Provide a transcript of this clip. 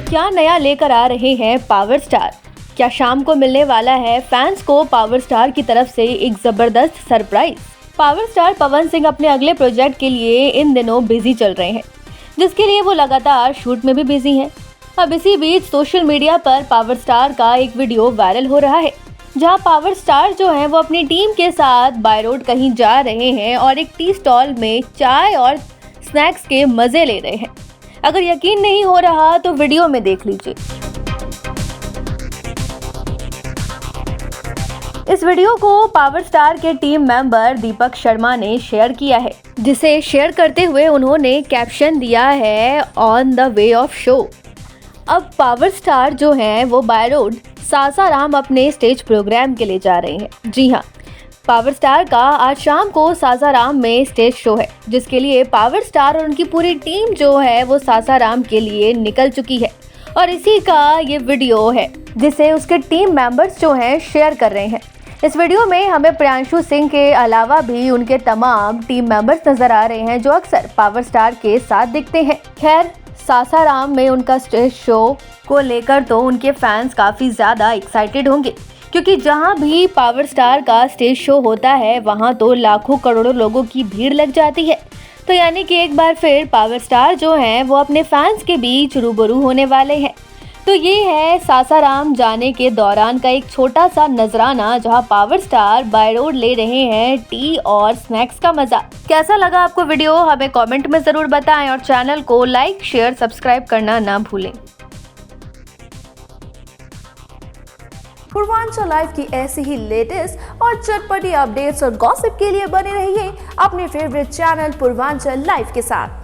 क्या नया लेकर आ रहे हैं पावर स्टार? क्या शाम को मिलने वाला है फैंस को पावर स्टार की तरफ से एक जबरदस्त surprise? Power star Pawan Singh अपने अगले प्रोजेक्ट के लिए इन दिनों बिजी चल रहे हैं, जिसके लिए वो लगातार शूट में भी बिजी हैं। अब इसी बीच सोशल मीडिया पर पावर स्टार का एक वीडियो वायरल हो रहा है, जहां पावर स्टार जो हैं वो अपनी टीम के साथ बाय रोड कहीं जा रहे हैं और एक टी स्टॉल में चाय और स्नैक्स के मजे ले रहे हैं। अगर यकीन नहीं हो रहा तो वीडियो में देख लीजिए। इस वीडियो को पावर स्टार के टीम मेंबर दीपक शर्मा ने शेयर किया है, जिसे शेयर करते हुए उन्होंने कैप्शन दिया है on the way of show. अब पावर स्टार जो हैं वो बाय रोड सासाराम अपने स्टेज प्रोग्राम के लिए जा रहे हैं। जी हाँ, पावर स्टार का आज शाम को सासाराम में स्टेज शो है, जिसके लिए पावर स्टार और उनकी पूरी टीम जो है वो सासाराम के लिए निकल चुकी है और इसी का ये वीडियो है जिसे उसके टीम मेंबर्स जो हैं शेयर कर रहे हैं। इस वीडियो में हमें प्रियांशु सिंह के अलावा भी उनके तमाम टीम मेंबर्स नजर आ रहे हैं जो अक्सर पावर स्टार के साथ दिखते हैं। खैर, सासाराम में उनका स्टेज शो को लेकर तो उनके फैंस काफ़ी ज़्यादा एक्साइटेड होंगे, क्योंकि जहां भी पावर स्टार का स्टेज शो होता है वहां तो लाखों करोड़ों लोगों की भीड़ लग जाती है। तो यानी कि एक बार फिर पावर स्टार जो हैं वो अपने फैंस के बीच रूबरू होने वाले हैं। तो ये है सासाराम जाने के दौरान का एक छोटा सा नजराना, जहां पावर स्टार बाय रोड ले रहे हैं टी और स्नैक्स का मजा। कैसा लगा आपको वीडियो? हमें कमेंट में जरूर बताएं और चैनल को लाइक, शेयर, सब्सक्राइब करना ना भूलें। पूर्वांचल लाइव की ऐसी ही लेटेस्ट और चटपटी अपडेट्स और गॉसिप के लिए बने रहिए अपने फेवरेट चैनल पूर्वांचल लाइव के साथ।